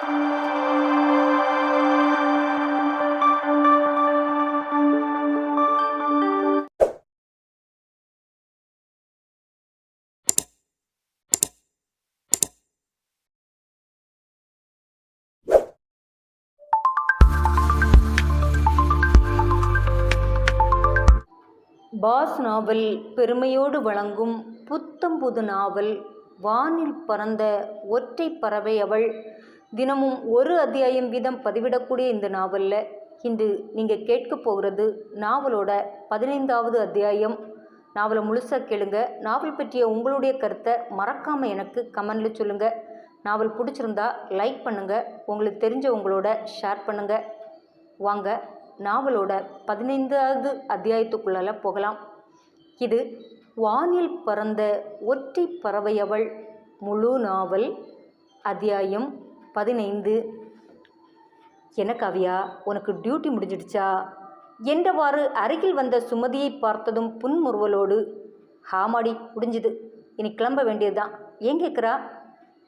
Pass நாவல் பெருமையோடு வழங்கும் புத்தம் புது நாவல் வானில் பறந்த ஒற்றை பறவை அவள். தினமும் ஒரு அத்தியாயம் வீதம் பதிவிடக்கூடிய இந்த நாவலில் இன்று நீங்கள் கேட்க போகிறது நாவலோட 15வது அத்தியாயம். நாவலை முழுசாக கேளுங்க. நாவல் பற்றிய உங்களுடைய கருத்தை மறக்காமல் எனக்கு கமெண்டில் சொல்லுங்கள். நாவல் பிடிச்சிருந்தா லைக் பண்ணுங்கள், உங்களுக்கு தெரிஞ்சவங்களோட ஷேர் பண்ணுங்கள். வாங்க நாவலோட 15வது அத்தியாயத்துக்குள்ளால போகலாம். இது வானில் பறந்த ஒற்றை பறவை அவள் முழு நாவல், அத்தியாயம் 15. என்ன காவியா, உனக்கு டியூட்டி முடிஞ்சிடுச்சா என்றவாறு அருகில் வந்த சுமதியை பார்த்ததும் புன்முறுவலோடு, ஆமாடி முடிஞ்சுது, இனி கிளம்ப வேண்டியதுதான், ஏன் கேட்குறா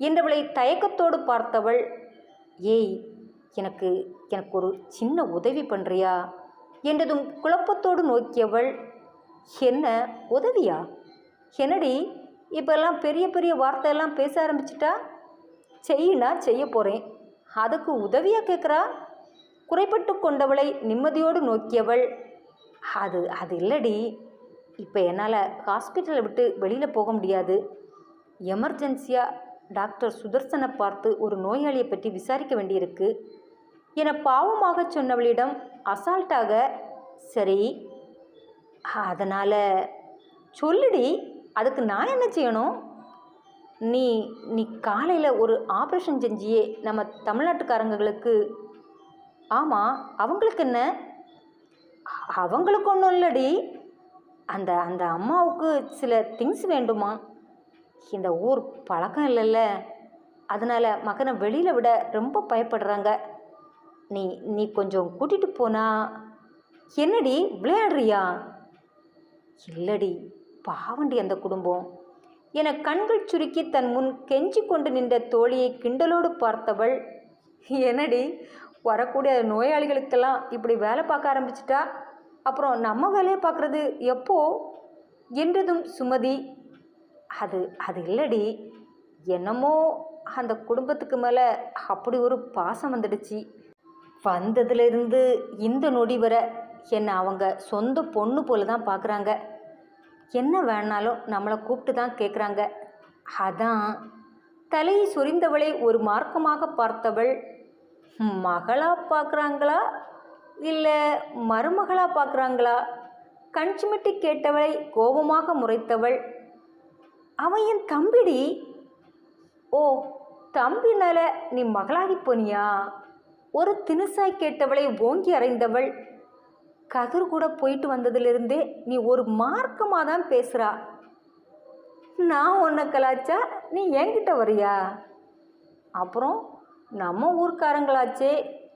என்றவளை தயக்கத்தோடு பார்த்தவள், ஏய் எனக்கு ஒரு சின்ன உதவி பண்ணுறியா என்றதும் குழப்பத்தோடு நோக்கியவள், என்ன உதவியா? என்னடி இப்போல்லாம் பெரிய பெரிய வார்த்தையெல்லாம் பேச ஆரம்பிச்சிட்டா? செய்யினா செய்ய போகிறேன், அதுக்கு உதவியாக கேட்குறா? குறைப்பட்டு கொண்டவளை நிம்மதியோடு நோக்கியவள், அது இல்லடி, இப்போ என்னால் ஹாஸ்பிட்டலை விட்டு வெளியில் போக முடியாது. எமர்ஜென்சியாக டாக்டர் சுதர்சனை பார்த்து ஒரு நோயாளியை பற்றி விசாரிக்க வேண்டியிருக்கு என பாவமாக சொன்னவளிடம் அசால்ட்டாக, சரி அதனால் சொல்லுடி, அதுக்கு நான் என்ன செய்யணும்? நீ காலையில் ஒரு ஆப்ரேஷன் செஞ்சியே நம்ம தமிழ்நாட்டுக்காரங்களுக்கு. ஆமாம், அவங்களுக்கு என்ன? அவங்களுக்கு ஒன்றும் இல்லடி, அந்த அம்மாவுக்கு சில திங்ஸ் வேண்டுமா. இந்த ஊர் பழக்கம் இல்லைல்ல, அதனால் மகனை வெளியில் விட ரொம்ப பயப்படுறாங்க. நீ கொஞ்சம் கூட்டிகிட்டு போனா. என்னடி விளையாடுறியா? இல்லடி, பாவண்டி அந்த குடும்பம் என கண்கள் சுருக்கி தன் முன் கெஞ்சி கொண்டு நின்ற தோழியை கிண்டலோடு பார்த்தவள், என்னடி வரக்கூடிய நோயாளிகளுக்கெல்லாம் இப்படி வேலை பார்க்க ஆரம்பிச்சிட்டா, அப்புறம் நம்ம வேலையை பார்க்குறது எப்போ என்றதும் சுமதி, அது இல்லடி, என்னமோ அந்த குடும்பத்துக்கு மேலே அப்படி ஒரு பாசம் வந்துடுச்சு. வந்ததுலேருந்து இந்த நொடி வர என்னை அவங்க சொந்த பொண்ணு போல தான் பார்க்குறாங்க. என்ன வேணாலும் நம்மளை கூப்பிட்டு தான் கேட்குறாங்க. அதான். தலையை சொரிந்தவளை ஒரு மார்க்கமாக பார்த்தவள், மகளாக பார்க்குறாங்களா இல்லை மருமகளாக பார்க்குறாங்களா? கண் சிமிட்டி கேட்டவளை கோபமாக முறைத்தவள், அவன் என் தம்பிடி. ஓ, தம்பினால நீ மகளாகி போனியா? ஒரு தினுசாய் கேட்டவளை ஓங்கி அறைந்தவள், கதிர் கூட போயிட்டு வந்ததுலேருந்தே நீ ஒரு மார்க்கமாக தான் பேசுகிறா. நான் உன்னை கலாச்சா நீ என்கிட்ட வரியா? அப்புறம் நம்ம ஊர்க்காரங்களாச்சே,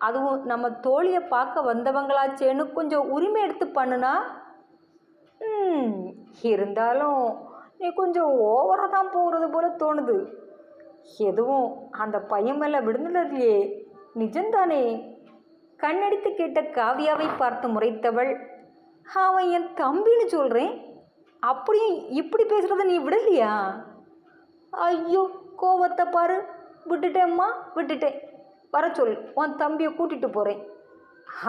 அதுவும் நம்ம தோழியை பார்க்க வந்தவங்களாச்சேன்னு கொஞ்சம் உரிமை எடுத்து பண்ணுனா. இருந்தாலும் நீ கொஞ்சம் ஓவராக தான் போகிறது போல தோணுது. எதுவும் அந்த பையன் மேலே விழுந்துடலையே, நிஜம்தானே? கண்ணடித்து கேட்ட காவியாவை பார்த்து முறைத்தவள், அவன் என் தம்பின்னு சொல்கிறேன், அப்படியும் இப்படி பேசுகிறத நீ விடலையா? ஐயோ, கோவத்தை பாரு. விட்டுட்டேம்மா, விட்டுட்டேன். வர சொல், உன் தம்பியை கூட்டிகிட்டு போகிறேன்.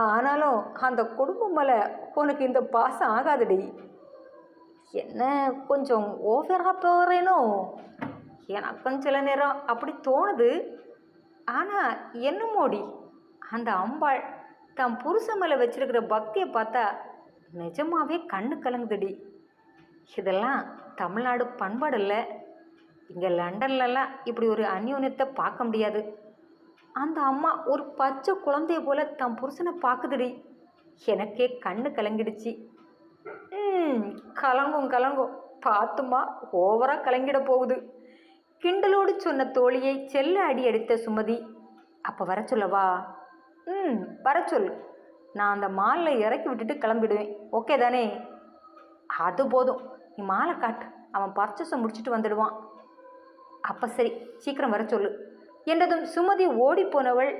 ஆனாலும் அந்த குடும்பம் மேலே உனக்கு இந்த பாசம் ஆகாதுடி. என்ன கொஞ்சம் ஓவராக போகிறேனோ? எனக்கும் சில நேரம் அப்படி தோணுது. ஆனால் என்னமோடி, அந்த அம்பாள் தன் புருஷன் மேலே வச்சிருக்கிற பக்தியை பார்த்தா நிஜமாகவே கண்ணு கலங்குதுடி. இதெல்லாம் தமிழ்நாடு பண்பாடு இல்லை. இங்கே லண்டன்லலாம் இப்படி ஒரு அந்யோன்யத்தை பார்க்க முடியாது. அந்த அம்மா ஒரு பச்சை குழந்தைய போல தன் புருஷனை பார்க்குதுடி. எனக்கே கண்ணு கலங்கிடுச்சு. கலங்கும் பார்த்துமா, ஓவராக கலங்கிட போகுது. கிண்டலோடு சொன்ன தோழியை செல்ல அடி அடித்த சுமதி, அப்போ வர சொல்லவா? வர சொல்லு, நான் அந்த மாலில் இறக்கி விட்டுட்டு கிளம்பிடுவேன், ஓகே தானே? அது போதும், நீ மாலை காட்டு, அவன் பர்ச்சேஸை முடிச்சுட்டு வந்துடுவான். அப்போ சரி, சீக்கிரம் வர சொல்லு. என்றதும் சுமதி ஓடிப்போனவள்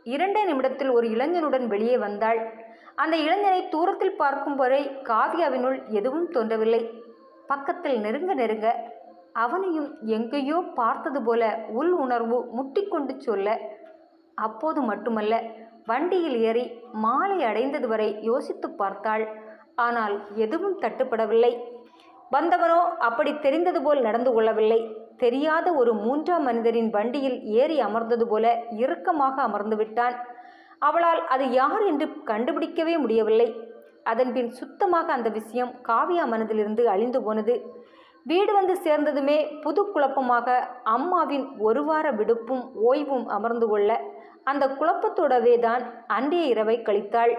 2 நிமிடத்தில் ஒரு இளைஞனுடன் வெளியே வந்தாள். அந்த இளைஞனை தூரத்தில் பார்க்கும் வரை காவியாவினுள் எதுவும் தோன்றவில்லை. பக்கத்தில் நெருங்க நெருங்க அவனையும் எங்கேயோ பார்த்தது போல உள் உணர்வு முட்டிக்கொண்டு சொல்ல, அப்போது மட்டுமல்ல, வண்டியில் ஏறி மாலை அடைந்தது வரை யோசித்து பார்த்தாள். ஆனால் எதுவும் தட்டுப்படவில்லை. வந்தவனோ அப்படி தெரிந்தது போல் நடந்து கொள்ளவில்லை. தெரியாத ஒரு 3ஆம் மனிதரின் வண்டியில் ஏறி அமர்ந்தது போல இறுக்கமாக அமர்ந்து விட்டான். அவளால் அது யார் என்று கண்டுபிடிக்கவே முடியவில்லை. அதன்பின் சுத்தமாக அந்த விஷயம் காவியா மனதிலிருந்து அழிந்து போனது. வீடு வந்து சேர்ந்ததுமே புது குழப்பமாக அம்மாவின் 1 வார விடுப்பும் ஓய்வும் அமர்ந்து கொள்ள அந்த குழப்பத்தோடவே தான் அன்றைய இரவை கழித்தாள்.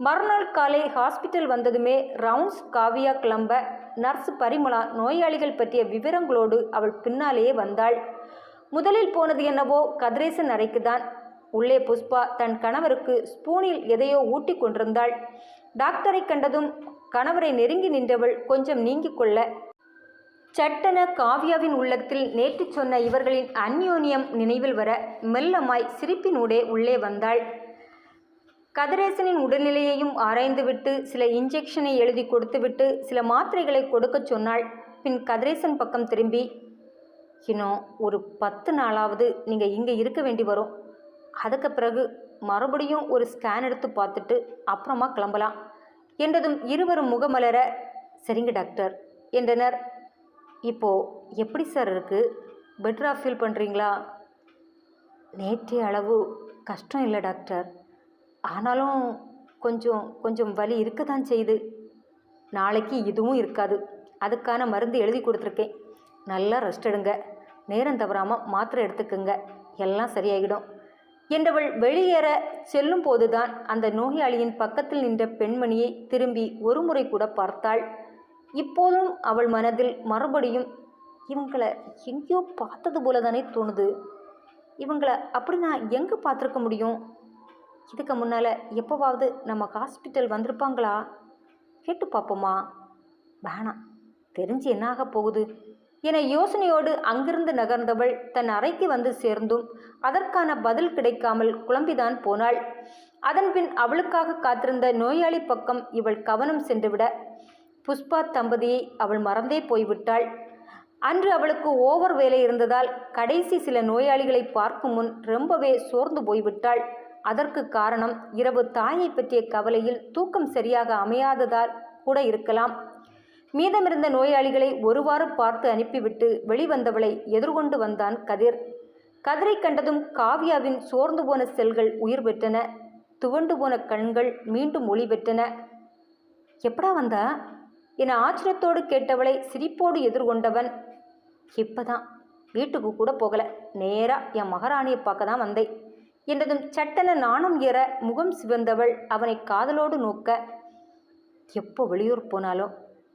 மறுநாள் காலை ஹாஸ்பிட்டல் வந்ததுமே ரவுண்ட்ஸ் காவியா கிளம்ப நர்ஸ் பரிமளா நோயாளிகள் பற்றிய விவரங்களோடு அவள் பின்னாலேயே வந்தாள். முதலில் போனது என்னவோ கதிரேசன் அறைக்குதான். உள்ளே புஷ்பா தன் கணவருக்கு ஸ்பூனில் எதையோ ஊட்டி கொண்டிருந்தாள். டாக்டரை கண்டதும் கணவரை நெருங்கி நின்றவள் கொஞ்சம் நீங்கிக் கொள்ள, சட்டென காவியாவின் உள்ளத்தில் நேற்று சொன்ன இவர்களின் அந்யோன்யம் நினைவில் வர மெல்லமாய் சிரிப்பினூடே உள்ளே வந்தாள். கதிரேசனின் உடல்நிலையையும் ஆராய்ந்துவிட்டு சில இன்ஜெக்ஷனை எழுதி கொடுத்துவிட்டு சில மாத்திரைகளை கொடுக்க சொன்னாள். பின் கதிரேசன் பக்கம் திரும்பி, இன்னும் ஒரு 10 நாளாவது நீங்கள் இங்கே இருக்க வேண்டி வரும். அதுக்கு பிறகு மறுபடியும் ஒரு ஸ்கேன் எடுத்து பார்த்துட்டு அப்புறமா கிளம்பலாம் என்றதும் இருவரும் முகமலர, சரிங்க டாக்டர் என்றனர். இப்போது எப்படி சார் இருக்குது? பெட்டராக ஃபீல் பண்ணுறீங்களா? நேற்றைய அளவு கஷ்டம் இல்லை டாக்டர். ஆனாலும் கொஞ்சம் வலி இருக்க தான் செய்யுது. நாளைக்கு இதுவும் இருக்காது. அதுக்கான மருந்து எழுதி கொடுத்துருக்கேன். நல்லா ரெஸ்ட் எடுங்க. நேரம் தவறாமல் மாத்திரை எடுத்துக்குங்க. எல்லாம் சரியாயிடும் என்றவள் வெளியேற செல்லும் போதுதான் அந்த நோயாளியின் பக்கத்தில் நின்ற பெண்மணியை திரும்பி ஒரு முறை கூட பார்த்தாள். இப்போதும் அவள் மனதில் மறுபடியும் இவங்களை எங்கேயோ பார்த்தது போல தானே தோணுது. இவங்களை அப்படி நான் எங்கே பார்த்துருக்க முடியும்? இதுக்கு முன்னால் எப்போவாவது நம்ம ஹாஸ்பிட்டல் வந்திருப்பாங்களா? கேட்டு பார்ப்போமா? வேணாம், தெரிஞ்சு என்னாக போகுது என யோசனையோடு அங்கிருந்து நகர்ந்தவள் தன் அறைக்கு வந்து சேர்ந்தும் அதற்கான பதில் கிடைக்காமல் குழம்பிதான் போனாள். அதன்பின் அவளுக்காக காத்திருந்த நோயாளி பக்கம் இவள் கவனம் சென்றுவிட புஷ்பா தம்பதியை அவள் மறந்தே போய்விட்டாள். அன்று அவளுக்கு ஓவர் வேலை இருந்ததால் கடைசி சில நோயாளிகளை பார்க்கும் முன் ரொம்பவே சோர்ந்து போய்விட்டாள். அதற்கு காரணம் இரவு தாயை பற்றிய கவலையில் தூக்கம் சரியாக அமையாததால் கூட இருக்கலாம். மீதமிருந்த நோயாளிகளை ஒருவாறு பார்த்து அனுப்பிவிட்டு வெளிவந்தவளை எதிர்கொண்டு வந்தான் கதிர். கதிரை கண்டதும் காவியாவின் சோர்ந்து போன செல்கள் உயிர் பெற்றன. துவண்டு போன கண்கள் மீண்டும் ஒளி பெற்றன. எப்படா வந்தா என ஆச்சரியத்தோடு கேட்டவளை சிரிப்போடு எதிர்கொண்டவன், இப்பதான், வீட்டுக்கு கூட போகல, நேராக என் மகாராணியை பார்க்க தான் வந்தேன் என்றதும் சட்டென நாணம் ஏற முகம் சிவந்தவள் அவனை காதலோடு நோக்க, எப்போ வெளியூர் போனாலும்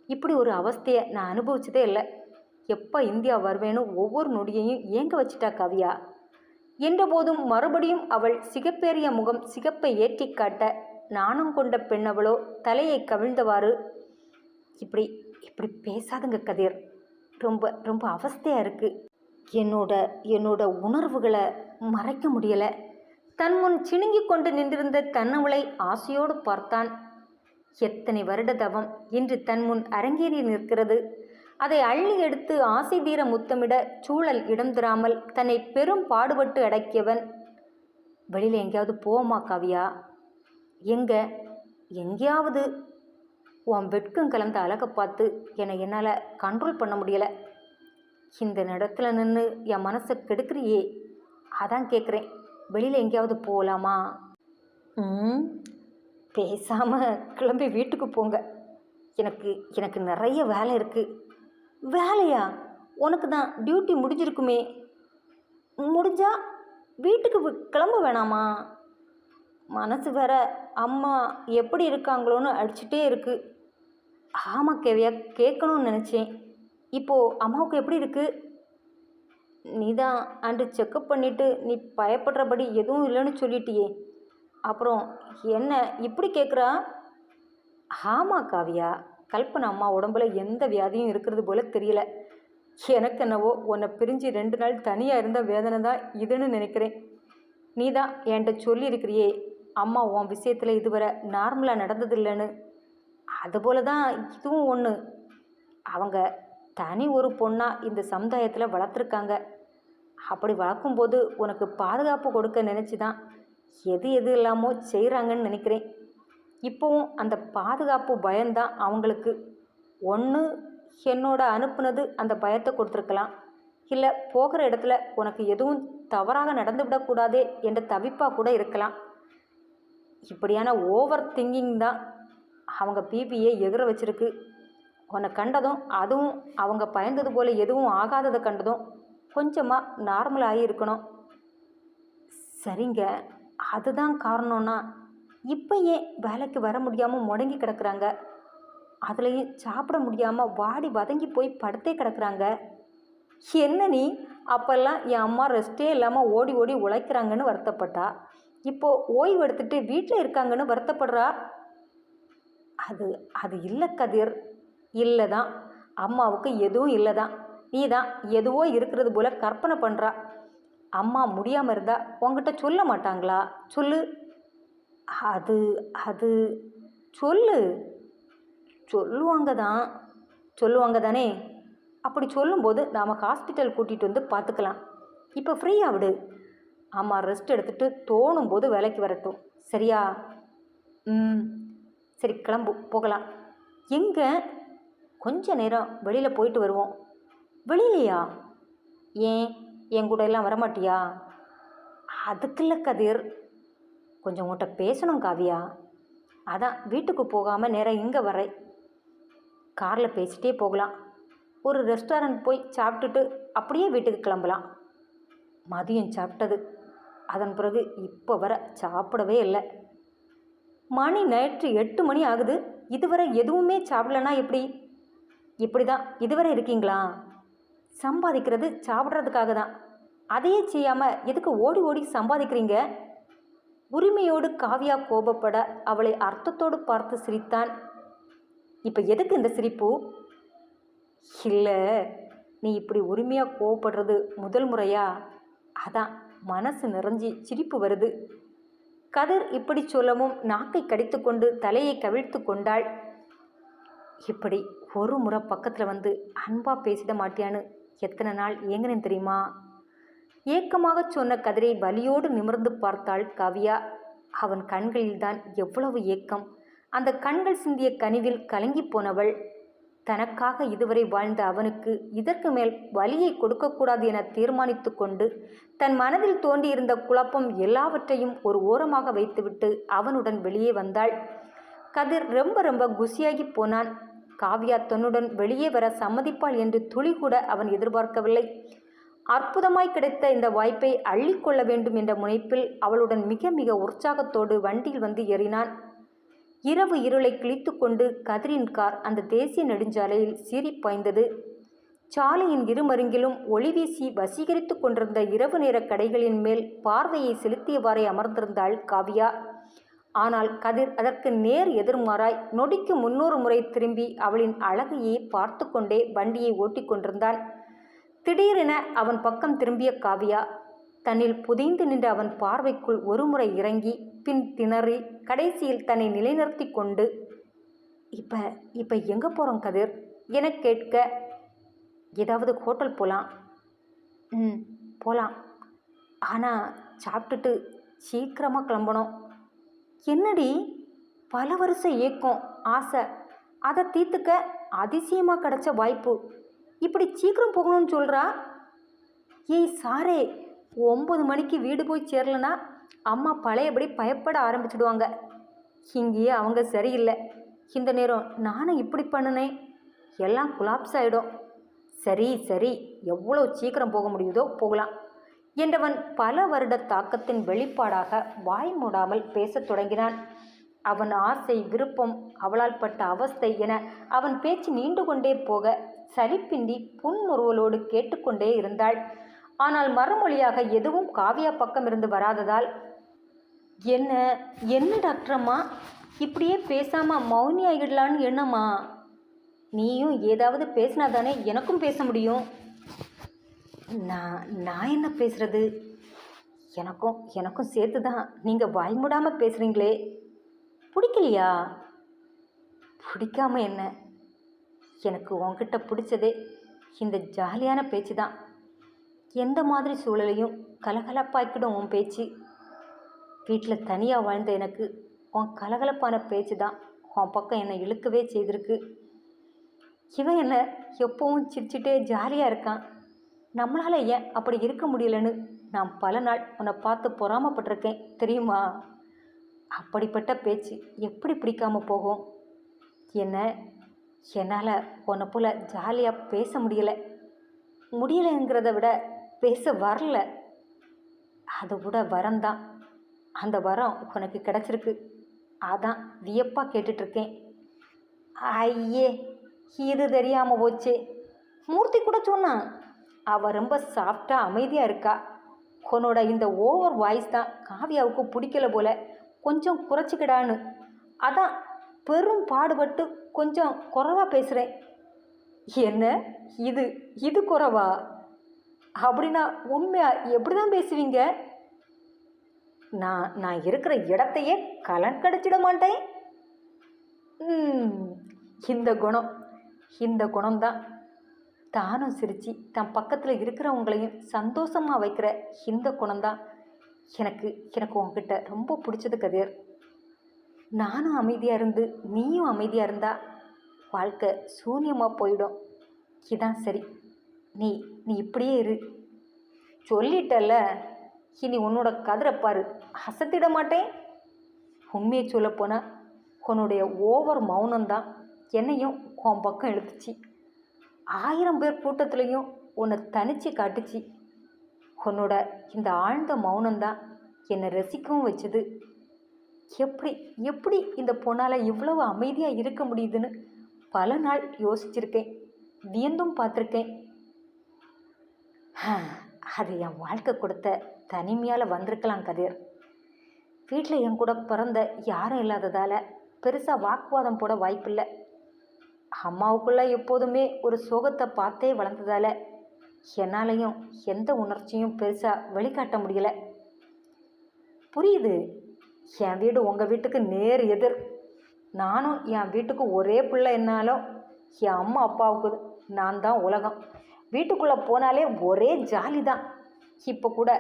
இப்படி ஒரு அவஸ்தையை நான் அனுபவிச்சதே இல்லை. எப்போ இந்தியா வருவேன்னு ஒவ்வொரு நொடியையும் ஏங்க வச்சிட்டா காவியா என்றபோதும் மறுபடியும் அவள் சிகப்பேறிய முகம் சிகப்பை ஏற்றி காட்ட நாணம் கொண்ட பெண்ணவளோ தலையை கவிழ்ந்தவாறு, இப்படி இப்படி பேசாதுங்க கதிர், ரொம்ப ரொம்ப அவஸ்தையாக இருக்குது. என்னோட உணர்வுகளை மறைக்க முடியலை. தன் முன் சிணுங்கி கொண்டு நின்றிருந்த தன்னவளை ஆசையோடு பார்த்தான். எத்தனை வருட தவம் இன்று தன் முன் அரங்கேறி நிற்கிறது. அதை அள்ளி எடுத்து ஆசை தீர முத்தமிட சூழல் இடம் தராமல் தன்னை பெரும் பாடுபட்டு அடக்கியவன், வெளியில் எங்கேயாவது போவோமா காவியா? எங்கேயாவது? உன் வெட்கம் கலந்த அழகை பார்த்து என்னால் கண்ட்ரோல் பண்ண முடியலை. இந்த இடத்துல நின்று என் மனசை கெடுக்கிறியே, அதான் கேட்குறேன், வெளியில் எங்கேயாவது போகலாமா? பேசாமல் கிளம்பி வீட்டுக்கு போங்க. எனக்கு நிறைய வேலை இருக்குது. வேலையா? உனக்கு தான் டியூட்டி முடிஞ்சிருக்குமே. முடிஞ்சா வீட்டுக்கு கிளம்ப வேணாமா? மனசு வேற அம்மா எப்படி இருக்காங்களோன்னு அடிச்சுட்டே இருக்குது. ஆமாம் கேவியா, கேட்கணும்னு நினச்சேன். இப்போது அம்மாவுக்கு எப்படி இருக்குது? நீ தான் அன்று செக்கப் பண்ணிவிட்டு நீ பயப்படுறபடி எதுவும் இல்லைன்னு சொல்லிட்டியே, அப்புறம் என்ன இப்படி கேட்குறா? ஆமாம் காவியா, கல்பனா அம்மா உடம்புல எந்த வியாதியும் இருக்கிறது போல தெரியல. எனக்கு என்னவோ உன்னை பிரிஞ்சு 2 நாள் தனியாக இருந்த வேதனை தான் இதுன்னு நினைக்கிறேன். நீ தான் என்கிட்ட சொல்லியிருக்கிறியே, அம்மா உன் விஷயத்தில் இதுவரை நார்மலாக நடந்ததில்லைன்னு. அதுபோல தான் இதுவும் ஒன்று. அவங்க தனி ஒரு பொண்ணாக இந்த சமுதாயத்தில் வளர்த்துருக்காங்க. அப்படி வளர்க்கும்போது உனக்கு பாதுகாப்பு கொடுக்க நினச்சி தான் எது எது இல்லாமோ செய்கிறாங்கன்னு நினைக்கிறேன். இப்போவும் அந்த பாதுகாப்பு பயம்தான் அவங்களுக்கு. ஒன்று என்னோட அனுப்புனது அந்த பயத்தை கொடுத்துருக்கலாம், இல்லை போகிற இடத்துல உனக்கு எதுவும் தவறாக நடந்துவிடக்கூடாதே என்ற தவிப்பாக கூட இருக்கலாம். இப்படியான ஓவர் திங்கிங் தான் அவங்க பிபியை எகிற வச்சிருக்கு. உன்னை கண்டதும், அதுவும் அவங்க பயந்தது போல் எதுவும் ஆகாததை கண்டதும் கொஞ்சமாக நார்மலாகி இருக்கணும். சரிங்க, அதுதான் காரணம்னா இப்போ ஏன் வேலைக்கு வர முடியாமல் முடங்கி கிடக்குறாங்க? அதுலேயும் சாப்பிட முடியாமல் வாடி வதங்கி போய் படுத்தே கிடக்குறாங்க. என்ன நீ அப்போல்லாம் என் அம்மா ரெஸ்ட்டே இல்லாமல் ஓடி ஓடி உழைக்கிறாங்கன்னு வருத்தப்பட்டா, இப்போது ஓய்வு எடுத்துகிட்டு வீட்டில் இருக்காங்கன்னு வருத்தப்படுறா. அது அது இல்லை கதிர். இல்லை தான், அம்மாவுக்கு எதுவும் இல்லை தான். நீ தான் எதுவோ இருக்கிறது போல கற்பனை பண்ணுறா. அம்மா முடியாமல் இருந்தால் உங்ககிட்ட சொல்ல மாட்டாங்களா? சொல்லு. அது அது சொல்லு. சொல்லுவாங்க தான். சொல்லுவாங்க தானே? அப்படி சொல்லும்போது நாம் ஹாஸ்பிட்டல் கூட்டிகிட்டு வந்து பார்த்துக்கலாம். இப்போ ஃப்ரீயாக விடு. அம்மா ரெஸ்ட் எடுத்துகிட்டு தோணும் போது வேலைக்கு வரட்டும், சரியா? சரி, கிளம்பு, போகலாம். எங்கே? கொஞ்ச நேரம் வெளியில் போயிட்டு வருவோம். வெளியிலையா? ஏன், என் கூட எல்லாம் வரமாட்டியா? அதுக்குள்ள கதிர், கொஞ்சம் உங்கள்கிட்ட பேசணும் காவியா. அதான் வீட்டுக்கு போகாமல் நேராக இங்கே வரேன். காரில் பேசிட்டே போகலாம். ஒரு ரெஸ்டாரண்ட் போய் சாப்பிட்டுட்டு அப்படியே வீட்டுக்கு கிளம்பலாம். மதியம் சாப்பிட்டது, அதன் பிறகு இப்போ வர சாப்பிடவே இல்லை. மணி நைட்டு 8 மணி ஆகுது, இதுவரை எதுவுமே சாப்பிடலன்னா எப்படி? இப்படி தான் இதுவரை இருக்கீங்களா? சம்பாதிக்கிறது சாப்பிட்றதுக்காக தான், அதையே செய்யாமல் எதுக்கு ஓடி ஓடி சம்பாதிக்கிறீங்க? உரிமையோடு காவியா கோபப்பட அவளை அர்த்தத்தோடு பார்த்து சிரித்தான். இப்போ எதுக்கு இந்த சிரிப்பு? இல்லை, நீ இப்படி உரிமையாக கோவப்படுறது முதல் முறையா? அதான் மனசு நிறைஞ்சி சிரிப்பு வருது. கதிர் இப்படி சொல்லவும் நாக்கை கடித்து கொண்டு தலையை கவிழ்த்து கொண்டாள். இப்படி ஒரு முறை பக்கத்தில் வந்து அன்பாக பேசிட மாட்டியான்னு எத்தனை நாள் ஏங்கினேன் தெரியுமா? ஏக்கமாக சொன்ன கதிரை வலியோடு நிமிர்ந்து பார்த்தாள் காவியா. அவன் கண்களில்தான் எவ்வளவு ஏக்கம்! அந்த கண்கள் சிந்திய கனிவில் கலங்கி போனவள். தனக்காக இதுவரை வாழ்ந்த அவனுக்கு இதற்கு மேல் வலியை கொடுக்கக்கூடாது என தீர்மானித்து கொண்டு தன் மனதில் தோன்றியிருந்த குழப்பம் எல்லாவற்றையும் ஒரு ஓரமாக வைத்துவிட்டு அவனுடன் வெளியே வந்தாள். கதிர் ரொம்ப ரொம்ப குசியாகி போனான். காவியா தன்னுடன் வெளியே வர சம்மதிப்பாள் என்று துளி கூட அவன் எதிர்பார்க்கவில்லை. அற்புதமாய் கிடைத்த இந்த வாய்ப்பை அள்ளிக்கொள்ள வேண்டும் என்ற முனைப்பில் அவளுடன் மிக மிக உற்சாகத்தோடு வண்டியில் வந்து ஏறினான். இரவு இருளை கிழித்து கொண்டு கதிரின் கார் அந்த தேசிய நெடுஞ்சாலையில் சீறி பாய்ந்தது. சாலையின் இருமருங்கிலும் ஒளி வீசி வசீகரித்து கொண்டிருந்த இரவு நேர கடைகளின் மேல் பார்வையை செலுத்தியவாறே அமர்ந்திருந்தாள் காவியா. ஆனால் கதிர் அதற்கு நேர் எதிர்மாறாய் நொடிக்கு 300 முறை திரும்பி அவளின் அழகையே பார்த்து கொண்டே வண்டியை ஓட்டி கொண்டிருந்தான். திடீரென அவன் பக்கம் திரும்பிய காவியா தன்னில் புதைந்து நின்ற அவன் பார்வைக்குள் ஒரு முறை இறங்கி பின் திணறி கடைசியில் தன்னை நிலைநிறுத்தி கொண்டு, இப்போ எங்கே போகிறோம் கதிர் என கேட்க, ஏதாவது ஹோட்டல் போகலாம். போகலாம், ஆனால் சாப்பிட்டுட்டு சீக்கிரமாக கிளம்பணும். என்னடி, பல வருஷ ஏக்கம் ஆசை, அதை தீர்த்துக்க அதிசயமாக கிடச்ச வாய்ப்பு, இப்படி சீக்கிரம் போகணும்னு சொல்கிறா? ஏய் சாரே, 9 மணிக்கு வீடு போய் சேரலனா அம்மா பழையபடி பயப்பட ஆரம்பிச்சிடுவாங்க. இங்கேயே அவங்க சரியில்லை. இந்த நேரம் நானும் இப்படி பண்ணினேன், எல்லாம் குலாப்ஸ் ஆகிடும். சரி சரி, எவ்வளோ சீக்கிரம் போக முடியுதோ போகலாம் என்றவன் பல வருட தாக்கத்தின் வெளிப்பாடாக வாய் மூடாமல் பேசத் தொடங்கினான். அவன் ஆசை, விருப்பம், அவளால் பட்ட அவஸ்தை என அவன் பேச்சு நீண்டு கொண்டே போக சலிப்பின்றி புன்முறுவலோடு கேட்டுக்கொண்டே இருந்தாள். ஆனால் மறுமொழியாக எதுவும் காவியா பக்கம் இருந்து வராததால், என்ன டாக்டரம்மா, இப்படியே பேசாமல் மௌனி ஆகிடலான்னு என்னம்மா? நீயும் ஏதாவது பேசினாதானே எனக்கும் பேச முடியும். நான் என்ன பேசுறது? எனக்கும் எனக்கும் சேர்த்து தான் நீங்கள் வாய் மூடாமல் பேசுகிறீங்களே. பிடிக்கலையா? பிடிக்காம என்ன? எனக்கு உன்கிட்ட பிடிச்சதே இந்த ஜாலியான பேச்சு தான். எந்த மாதிரி சூழலையும் கலகலப்பாக்கிடும் உன் பேச்சு. வீட்டில் தனியாக வாழ்ந்த எனக்கு உன் கலகலப்பான பேச்சு தான் உன் பக்கம் என்னை இழுக்கவே செய்திருக்கு. இவன் என்ன எப்பவும் சிரிச்சிட்டே ஜாலியாக இருக்கான், நம்மளால் ஏன் அப்படி இருக்க முடியலன்னு நான் பல நாள் உன்னை பார்த்து பொறாமப்பட்டிருக்கேன் தெரியுமா? அப்படிப்பட்ட பேச்சு எப்படி பிடிக்காம போகும்? என்னால் உன்னை போல் ஜாலியாக பேச முடியலைங்கிறத விட பேச வரல. அதை விட வரம்தான். அந்த வரம் உனக்கு கிடச்சிருக்கு. அதான் வியப்பாக கேட்டுட்ருக்கேன். ஐயே, இது தெரியாமல் போச்சே. மூர்த்தி கூட சொன்னான், அவள் ரொம்ப சாஃப்டாக அமைதியாக இருக்கா. உன்னோட இந்த ஓவர் வாய்ஸ் தான் காவியாவுக்கு பிடிக்கல போல, கொஞ்சம் குறைச்சிக்கிடான்னு. அதான் பெரும் பாடுபட்டு கொஞ்சம் குறைவாக பேசுகிறேன். என்ன இது இது குறைவா? அப்படின்னா உண்மையாக எப்படி தான் பேசுவீங்க? நான் இருக்கிற இடத்தையே கலங்கடிச்சிட மாட்டேன். இந்த குணம்தான் தானும் சிரித்து தன் பக்கத்தில் இருக்கிறவங்களையும் சந்தோஷமாக வைக்கிற இந்த குணம்தான் எனக்கு உங்ககிட்ட ரொம்ப பிடிச்சது கதிர். நானும் அமைதியாக இருந்து நீயும் அமைதியாக இருந்தா வாழ்க்கை சூன்யமாக போயிடும். இதான் சரி. நீ இப்படியே இரு. சொல்லிட்டல்ல, இனி உன்னோட கதிரை பாரு, அசத்திட மாட்டேன். உண்மையை சொல்லப்போனால் உன்னுடைய ஓவர் மௌனம்தான் என்னையும் உன் பக்கம் இழுத்துச்சு. 1000 பேர் கூட்டத்துலேயும் உன்னை தனிச்சு காட்டுச்சு. உன்னோட இந்த ஆழ்ந்த மௌனம்தான் என்னை ரசிக்கவும் வச்சுது. எப்படி இந்த பொண்ணால் இவ்வளவு அமைதியாக இருக்க முடியுதுன்னு பல நாள் யோசிச்சிருக்கேன், வியந்தும் பார்த்துருக்கேன். அது என் வாழ்க்கை கொடுத்த தனிமையால் வந்திருக்கலாம் கதிர். வீட்டில் என் கூட பிறந்த யாரும் இல்லாததால் பெருசாக வாக்குவாதம் போட வாய்ப்பில்லை. அம்மாவுக்குள்ளே எப்போதுமே ஒரு சோகத்தை பார்த்தே வளர்ந்ததால் என்னாலையும் எந்த உணர்ச்சியும் பெருசாக வெளிக்காட்ட முடியலை. புரியுது. என் வீடு உங்கள் வீட்டுக்கு நேர் எதிர். நானும் என் வீட்டுக்கு ஒரே பிள்ளை. என்னாலும் என் அம்மா அப்பாவுக்கு நான் தான் உலகம். வீட்டுக்குள்ளே போனாலே ஒரே ஜாலி தான். இப்போ கூட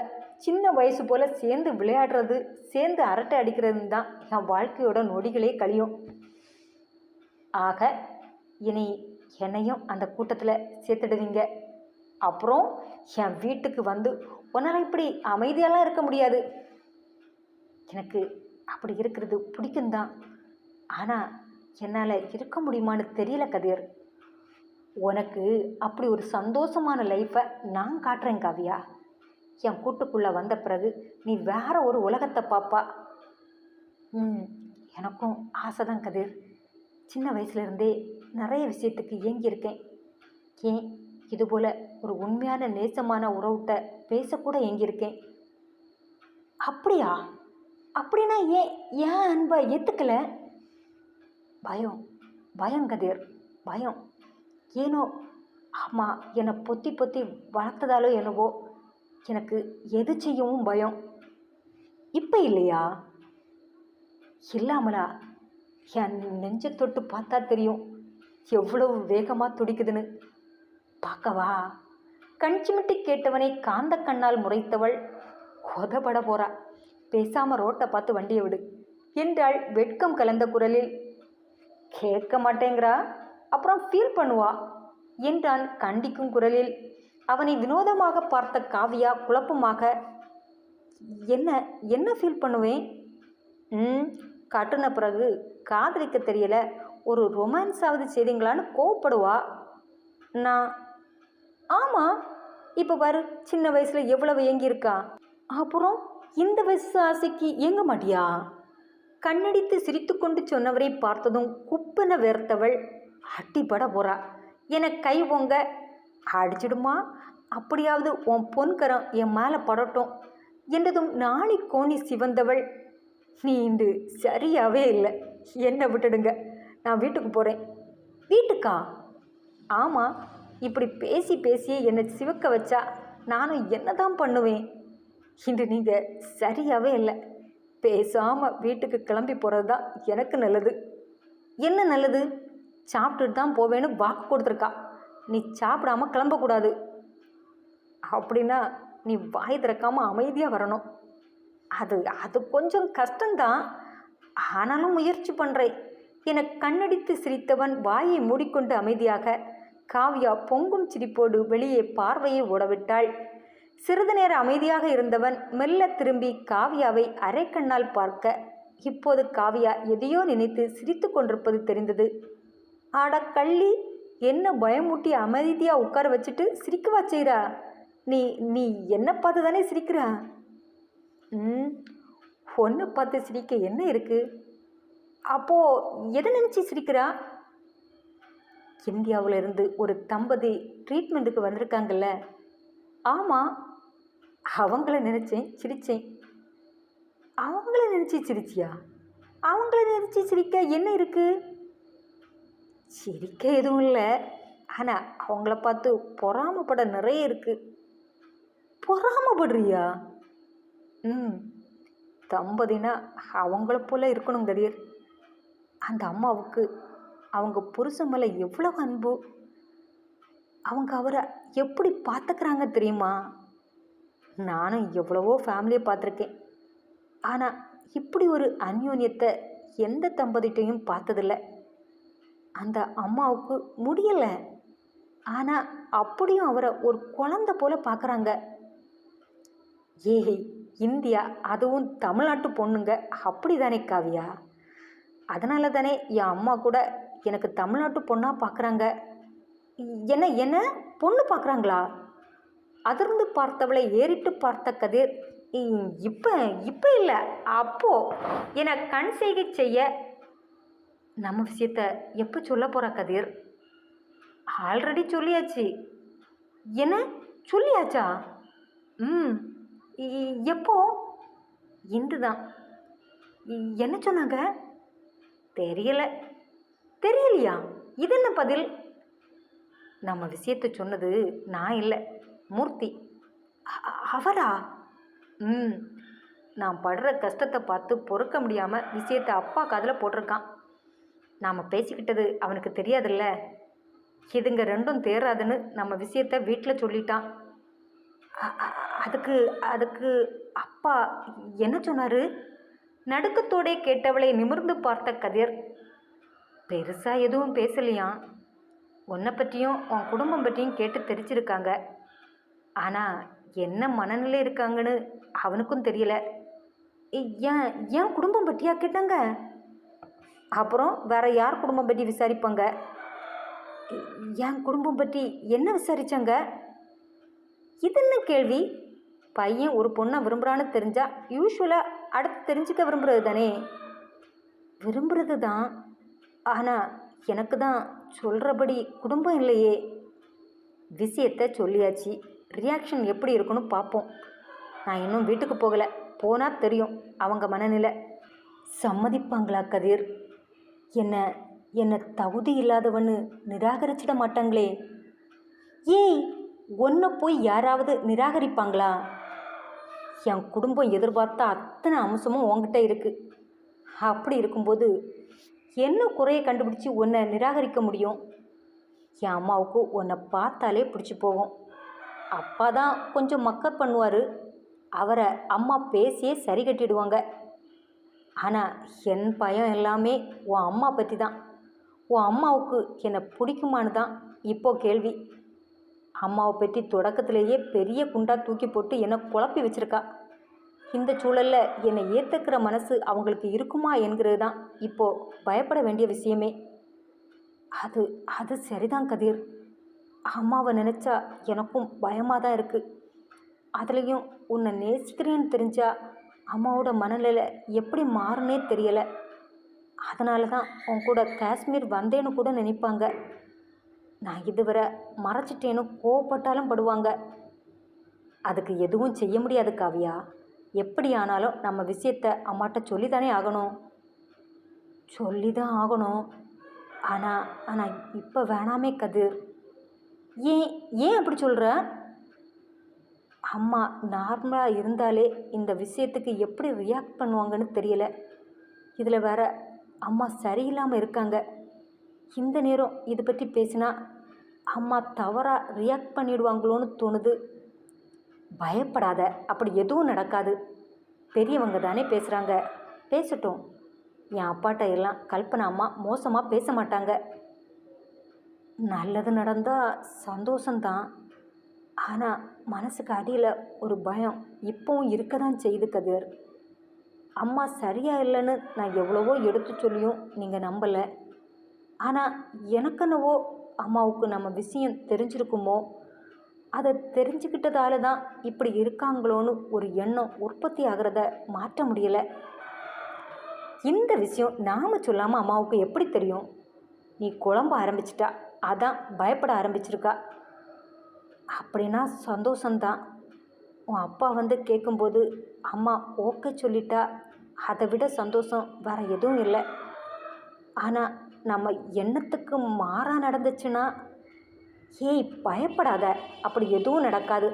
சின்ன வயசு போல் சேர்ந்து விளையாடுறது, சேர்ந்து அரட்டை அடிக்கிறது தான் என் வாழ்க்கையோட நொடிகளே கழியும். ஆக இனி என்னையும் அந்த கூட்டத்தில் சேர்த்துடுவீங்க. அப்புறம் என் வீட்டுக்கு வந்து உன்னால் இப்படி அமைதியெல்லாம் இருக்க முடியாது. எனக்கு அப்படி இருக்கிறது பிடிக்கும்தான். ஆனால் என்னால் இருக்க முடியுமான்னு தெரியல கதிர். உனக்கு அப்படி ஒரு சந்தோஷமான லைஃப்பை நான் காட்டுறேன் காவியா. என் கூட்டுக்குள்ளே வந்த பிறகு நீ வேற ஒரு உலகத்தை பாப்பா. எனக்கும் ஆசை தான் கதிர். சின்ன வயசுலேருந்தே நிறைய விஷயத்துக்கு ஏங்கியிருக்கேன். ஏன் இதுபோல் ஒரு உண்மையான நேசமான உறவுகிட்ட பேசக்கூட ஏங்கியிருக்கேன். அப்படியா? அப்படின்னா ஏன் அன்பை ஏற்றுக்கலை? பயம் கதிர், பயம். ஏனோ அம்மா என்னை பொத்தி வளர்த்ததாலோ என்னவோ எனக்கு எது செய்யவும் பயம். இப்போ இல்லையா? இல்லாமலா? என் நெஞ்சை தொட்டு பார்த்தா தெரியும் எவ்வளவு வேகமாக துடிக்குதுன்னு. பார்க்கவா? கண் சிமிட்டி கேட்டவனை காந்த கண்ணால் முறைத்தவள் கொதப்பட போறா. பேசாமல் ரோட்டை பார்த்து வண்டியை விடு என்றாள் வெட்கம் கலந்த குரலில். கேட்க மாட்டேங்கிறா, அப்புறம் ஃபீல் பண்ணுவா என்றான் கண்டிக்கும் குரலில். அவனை வினோதமாக பார்த்த காவியா குழப்பமாக, என்ன ஃபீல் பண்ணுவேன்? காட்டுன பிறகு காதலிக்க தெரியல, ஒரு ரொமான்ஸாவது செய்தீங்களான்னு கோவப்படுவா. நான் ஆமாம், இப்போ பாரு, சின்ன வயசில் எவ்வளவு ஏங்கியிருக்கா. அப்புறம் இந்த வயசு ஆசைக்கு ஏங்க மாட்டியா? கண்ணடித்து சிரித்து கொண்டு சொன்னவரை பார்த்ததும் குப்பென வேர்த்தவள் அட்டிப்பட போறா. என கை பொங்க அடிச்சிடுமா, அப்படியாவது உன் பொன்கரம் என் மேலே படட்டும் என்றதும் நாளை கோணி சிவந்தவள், நீ இன்று சரியாகவே இல்லை, என்னை விட்டுடுங்க, நான் வீட்டுக்கு போகிறேன். வீட்டுக்கா? ஆமாம், இப்படி பேசியே என்னை சிவக்க வச்சா நானும் என்ன தான் பண்ணுவேன்? இன்று நீங்கள் சரியாகவே இல்லை. பேசாமல் வீட்டுக்கு கிளம்பி போகிறது தான் எனக்கு நல்லது. என்ன நல்லது? சாப்பிட்டுட்டு தான் போவேன்னு வாக்கு கொடுத்துருக்கா. நீ சாப்பிடாம கிளம்பக்கூடாது. அப்படின்னா நீ வாய் திறக்காமல் அமைதியாக வரணும். அது அது கொஞ்சம் கஷ்டம்தான், ஆனாலும் முயற்சி பண்ணுறேன் என கண்ணடித்து சிரித்தவன் வாயை மூடிக்கொண்டு அமைதியாக காவ்யா பொங்கும் சிரிப்போடு வெளியே பார்வையை ஓடவிட்டாள். சிறிது நேரம் அமைதியாக இருந்தவன் மெல்ல திரும்பி காவ்யாவை அரைக்கண்ணால் பார்க்க, இப்போது காவ்யா எதையோ நினைத்து சிரித்து கொண்டிருப்பது தெரிந்தது. ஆட கள்ளி, என்ன பயமூட்டி அமைதியாக உட்கார வச்சுட்டு சிரிக்கவா செய்கிறா? நீ நீ என்ன பார்த்து தானே சிரிக்கிறா? ஒன்றை பார்த்து சிரிக்க என்ன இருக்கு? அப்போது எதை நினச்சி சிரிக்கிறா? இந்தியாவிலிருந்து ஒரு தம்பதி ட்ரீட்மெண்ட்டுக்கு வந்திருக்காங்கல்ல? ஆமாம், அவங்கள நினச்சேன், சிரித்தேன். அவங்கள நினச்சி சிரிச்சியா? அவங்கள நினச்சி சிரிக்க என்ன இருக்குது? சிரிக்க எதுவும் இல்லை, ஆனால் அவங்கள பார்த்து பொறாமப்பட நிறைய இருக்குது. பொறாமப்படுறியா? தம்பதினா அவங்கள போல இருக்கணும் கதிர். அந்த அம்மாவுக்கு அவங்க புருஷன் மேலே எவ்வளவு அன்பு. அவங்க அவரை எப்படி பார்த்துக்கிறாங்க தெரியுமா? நானும் எவ்வளவோ ஃபேமிலியை பார்த்துருக்கேன், ஆனால் இப்படி ஒரு அந்யோன்யத்தை எந்த தம்பதிட்டையும் பார்த்ததில்லை. அந்த அம்மாவுக்கு முடியலை, ஆனால் அப்படியும் அவரை ஒரு குழந்தை போல பார்க்குறாங்க. ஏய், இந்தியா, அதுவும் தமிழ்நாட்டு பொண்ணுங்க அப்படி தானே காவியா? அதனால தானே என் அம்மா கூட எனக்கு தமிழ்நாட்டு பொண்ணாக பார்க்குறாங்க. என்ன என்ன பொண்ணு பார்க்குறாங்களா? அதிர்ந்து பார்த்தவளை ஏறிட்டு பார்த்த கதிர், இப்போ இப்போ இல்லை, அப்போ என கண் செய்கை செய்ய, நம்ம விஷயத்த எப்போ சொல்ல போகிறா கதிர்? ஆல்ரெடி சொல்லியாச்சு. என்ன சொல்லியாச்சா? எப்போ? இன்று தான். என்ன சொன்னாங்க? தெரியல. தெரியலையா? இது என்ன பதில்? நம்ம விஷயத்தை சொன்னது நான் இல்லை, மூர்த்தி. அவரா? நான் படுற கஷ்டத்தை பார்த்து பொறுக்க முடியாமல் விஷயத்தை அப்பா காதில் போட்டிருக்கான். நாம் பேசிக்கிட்டது அவனுக்கு தெரியாதுல்ல. இதுங்க ரெண்டும் தேராதுன்னு நம்ம விஷயத்தை வீட்டில் சொல்லிட்டான். அதுக்கு அதுக்கு அப்பா என்ன சொன்னார்? நடுக்கத்தோடே கேட்டவளை நிமிர்ந்து பார்த்த கதிர், பெருசாக எதுவும் பேசலையாம். உன்னை பற்றியும் உன் குடும்பம் பற்றியும் கேட்டு தெரிஞ்சிருக்காங்க. ஆனால் என்ன மனநிலை இருக்காங்கன்னு அவனுக்கும் தெரியல. ஏன் குடும்பம் பற்றியா கேட்டாங்க? அப்புறம் வேற யார் குடும்பம் பற்றி விசாரிப்பாங்க? என் குடும்பம் பற்றி என்ன விசாரித்தாங்க? இது என்ன கேள்வி? பையன் ஒரு பொண்ணை விரும்புகிறான்னு தெரிஞ்சால் யூஸ்வலாக அடுத்து தெரிஞ்சுக்க விரும்புகிறது தானே? விரும்புகிறது தான், ஆனால் எனக்கு தான் சொல்கிறபடி குடும்பம் இல்லையே. விஷயத்தை சொல்லியாச்சு, ரியாக்ஷன் எப்படி இருக்குன்னு பார்ப்போம். நான் இன்னும் வீட்டுக்கு போகலை, போனால் தெரியும் அவங்க மனநிலை. சம்மதிப்பாங்களா கதிர்? என்னை தகுதி இல்லாதவன்னு நிராகரிச்சிட மாட்டாங்களே? ஏய், ஒன்றை போய் யாராவது நிராகரிப்பாங்களா? என் குடும்பம் எதிர்பார்த்த அத்தனை அம்சமும் உங்ககிட்ட இருக்குது. அப்படி இருக்கும்போது என்ன குறையை கண்டுபிடிச்சி உன்னை நிராகரிக்க முடியும்? என் அம்மாவுக்கு உன்னை பார்த்தாலே பிடிச்சி போகும். அப்பா தான் கொஞ்சம் மக்கர் பண்ணுவார், அவரை அம்மா பேசியே சரி கட்டிடுவாங்க. ஆனால் என் பயம் எல்லாமே உன் அம்மா பற்றி தான். உன் அம்மாவுக்கு என்னை பிடிக்குமான்னு தான் இப்போ கேள்வி. அம்மாவை பற்றி தொடக்கத்திலேயே பெரிய குண்டா தூக்கி போட்டு என்னை குழப்பி வச்சுருக்கா. இந்த சூழலில் என்னை ஏற்றுக்கிற மனசு அவங்களுக்கு இருக்குமா என்கிறது தான் இப்போது பயப்பட வேண்டிய விஷயமே. அது சரிதான் கதிர். அம்மாவை நினச்சா எனக்கும் பயமாக தான் இருக்குது. அதுலேயும் உன்னை நேசிக்கிறேன்னு தெரிஞ்சா அம்மாவோட மனநிலை எப்படி மாறுனே தெரியலை. அதனால தான் உன் கூட காஷ்மீர் வந்தேன்னு கூட நினைப்பாங்க. நான் இதுவரை மறைச்சிட்டேன்னு கோவப்பட்டாலும் படுவாங்க. அதுக்கு எதுவும் செய்ய முடியாது காவியா. எப்படி ஆனாலும் நம்ம விஷயத்தை அம்மாட்ட சொல்லி தானே ஆகணும். சொல்லி தான் ஆகணும். ஆனால் இப்போ வேணாமே கதிர். ஏன் அப்படி சொல்கிற? அம்மா நார்மலாக இருந்தாலே இந்த விஷயத்துக்கு எப்படி ரியாக்ட் பண்ணுவாங்கன்னு தெரியல. இதில் வேற அம்மா சரியில்லாமல் இருக்காங்க. இந்த நேரம் இதை பற்றி பேசினா அம்மா தவறாக ரியாக்ட் பண்ணிடுவாங்களோன்னு தோணுது. பயப்படாத, அப்படி எதுவும் நடக்காது. பெரியவங்க தானே பேசுகிறாங்க, பேசட்டும். என் அப்பாட்ட எல்லாம் கல்பனா அம்மா மோசமாக பேச மாட்டாங்க. நல்லது நடந்தால் சந்தோஷந்தான். ஆனால் மனசுக்கு அடியில் ஒரு பயம் இப்போவும் இருக்க தான் செய்யுது கதிர். அம்மா சரியாக இல்லைன்னு நான் எவ்வளவோ எடுத்து சொல்லியும் நீங்கள் நம்பலை. ஆனால் எனக்குன்னவோ அம்மாவுக்கு நம்ம விஷயம் தெரிஞ்சிருக்குமோ, அதை தெரிஞ்சுக்கிட்டதால தான் இப்படி இருக்காங்களோன்னு ஒரு எண்ணம் உற்பத்தி ஆகிறத மாற்ற முடியலை. இந்த விஷயம் நாம் சொல்லாமல் அம்மாவுக்கு எப்படி தெரியும்? நீ குழம்ப ஆரம்பிச்சிட்டா, அதான் பயப்பட ஆரம்பிச்சிருக்கா. அப்படின்னா சந்தோஷந்தான். உன் அப்பா வந்து கேட்கும்போது அம்மா ஓகே சொல்லிட்டா, அதை விட சந்தோஷம் வேறு எதுவும் இல்லை. ஆனால் நம்ம எண்ணத்துக்கு மாறாக நடந்துச்சுன்னா, ஏய் பயப்படாத, அப்படி எதுவும் நடக்காது.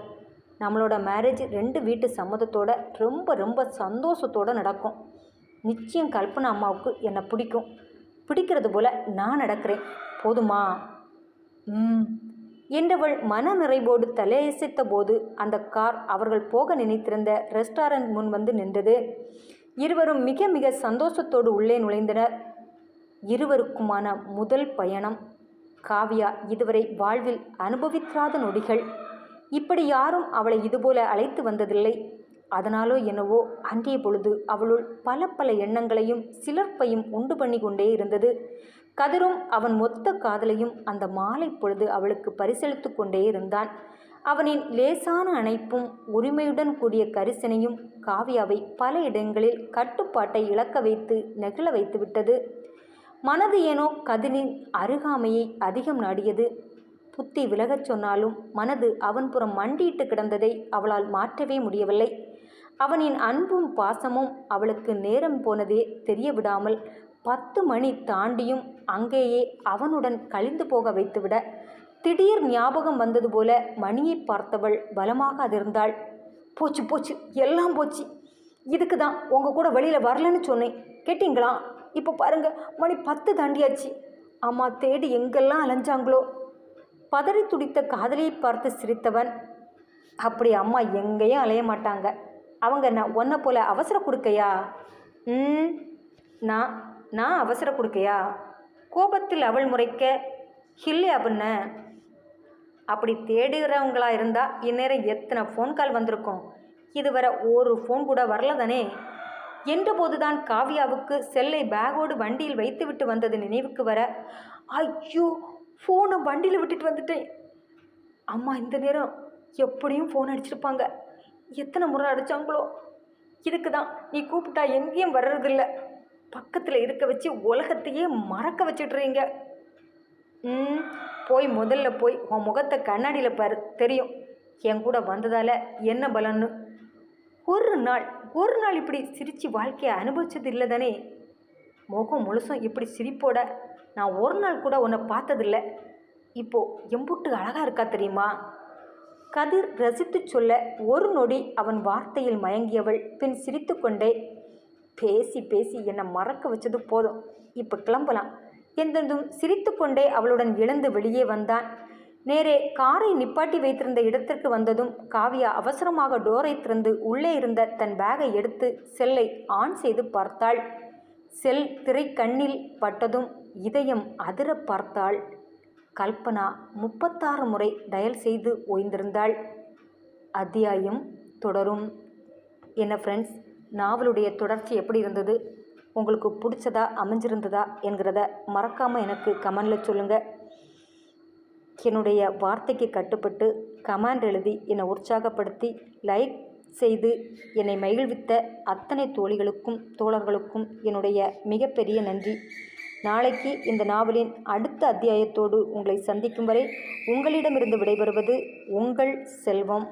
நம்மளோட மேரேஜ் 2 வீட்டு சம்மதத்தோட ரொம்ப ரொம்ப சந்தோஷத்தோடு நடக்கும். நிச்சயம் கல்பனா அம்மாவுக்கு என்னை பிடிக்கும். பிடிக்கிறது போல் நான் நடக்கிறேன், போதுமா? என்றவள் மன நிறைவோடு தலையசைத்த போது அந்த கார் அவர்கள் போக நினைத்திருந்த ரெஸ்டாரண்ட் முன் வந்து நின்றது. இருவரும் மிக மிக சந்தோஷத்தோடு உள்ளே நுழைந்தனர். இருவருக்குமான முதல் பயணம். காவியா இதுவரை வாழ்வில் அனுபவிக்காத நொடிகள். இப்படி யாரும் அவளை இதுபோல அழைத்து வந்ததில்லை. அதனாலோ என்னவோ அன்றைய பொழுது அவளுள் பல பல எண்ணங்களையும் சிலர்ப்பையும் உண்டு பண்ணி கொண்டே இருந்தது. கதிரும் அவன் மொத்த காதலையும் அந்த மாலை பொழுது அவளுக்கு பரிசளித்து கொண்டே இருந்தான். அவனின் லேசான அணைப்பும் உரிமையுடன் கூடிய கரிசனையும் காவியாவை பல இடங்களில் கட்டுப்பாட்டை இழக்க வைத்து நெகிழ வைத்து விட்டது. மனது ஏனோ கதிரின் அருகாமையை அதிகம் நாடியது. புத்தி விலகச் சொன்னாலும் மனது அவன் புறம் மண்டியிட்டு கிடந்ததை அவளால் மாற்றவே முடியவில்லை. அவனின் அன்பும் பாசமும் அவளுக்கு நேரம் போனதே தெரிய விடாமல் 10 மணி தாண்டியும் அங்கேயே அவனுடன் கழிந்து போக வைத்துவிட, திடீர் ஞாபகம் வந்தது போல மணியை பார்த்தவள் பலமாக அதிர்ந்தாள். போச்சு போச்சு, எல்லாம் போச்சு. இதுக்கு தான் உங்கள் கூட வெளியில் வரலன்னு சொன்னேன், கேட்டிங்களா? இப்போ பாருங்க, மணி 10 தாண்டியாச்சு. அம்மா தேடி எங்கெல்லாம் அலைஞ்சாங்களோ. பதறி துடித்த காதலியை பார்த்து சிரித்தவன், அப்படி அம்மா எங்கேயும் அலைய மாட்டாங்க. அவங்க நான் ஒன்றை போல அவசர கொடுக்கையா? நான் அவசர கொடுக்கையா? கோபத்தில் அவள் முறைக்க, இல்லை அப்படின்ன. அப்படி தேடுகிறவங்களா இருந்தால் இந்நேரம் எத்தனை ஃபோன் கால் வந்திருக்கும். இதுவரை ஒரு ஃபோன் கூட வரல தானே. என்றபோதுதான் காவியாவுக்கு செல்லை பேக்கோடு வண்டியில் வைத்துவிட்டு வந்தது நினைவுக்கு வர, ஐயோ ஃபோனை வண்டியில் விட்டுட்டு வந்துட்டேன். அம்மா இந்த நேரம் எப்படியும் ஃபோன் அடிச்சிருப்பாங்க. எத்தனை முறை அடித்தாங்களோ. இதுக்கு தான் நீ கூப்பிட்டா எங்கேயும் வர்றதில்ல. பக்கத்தில் இருக்க வச்சு உலகத்தையே மறக்க வச்சுட்றீங்க. முதல்ல போய் உன் முகத்தை கண்ணாடியில் பாரு, தெரியும் என் கூட வந்ததால் என்ன பலன்னு. ஒரு நாள் இப்படி சிரித்து வாழ்க்கையை அனுபவிச்சது இல்லை தானே. முகம் முழுசும் இப்படி சிரிப்போட நான் ஒரு நாள் கூட உன்னை பார்த்ததில்லை. இப்போது எம்புட்டு அழகாக இருக்கா தெரியுமா? கதிர் ரசித்து சொல்ல ஒரு நொடி அவன் வார்த்தையில் மயங்கியவள் பின் சிரித்து கொண்டே, பேசி பேசி என்னை மறக்க வச்சது போதும், இப்போ கிளம்பலாம் என்றதும் சிரித்து கொண்டே அவளுடன் எழுந்து வெளியே வந்தான். நேரே காரை நிப்பாட்டி வைத்திருந்த இடத்திற்கு வந்ததும் காவியா அவசரமாக டோரை திறந்து உள்ளே இருந்த தன் பேக்கை எடுத்து செல்லை ஆன் செய்து பார்த்தாள். செல் திரை கண்ணில் பட்டதும் இதயம் அதிர பார்த்தாள். கல்பனா 36 முறை டயல் செய்து ஓய்ந்திருந்தாள். அத்தியாயம் தொடரும். என்ன ஃப்ரெண்ட்ஸ், நாவலுடைய தொடர்ச்சி எப்படி இருந்தது? உங்களுக்கு பிடிச்சதா அமைஞ்சிருந்ததா என்கிறத மறக்காமல் எனக்கு கமெண்டில் சொல்லுங்கள். என்னுடைய வார்த்தைக்கு கட்டுப்பட்டு கமெண்ட் எழுதி என்னை உற்சாகப்படுத்தி லைக் செய்து என்னை மகிழ்வித்த அத்தனை தோழிகளுக்கும் தோழர்களுக்கும் என்னுடைய மிகப்பெரிய நன்றி. நாளைக்கு இந்த நாவலின் அடுத்த அத்தியாயத்தோடு உங்களை சந்திக்கும் வரை உங்களிடமிருந்து விடைபெறுவது உங்கள் செல்வம்.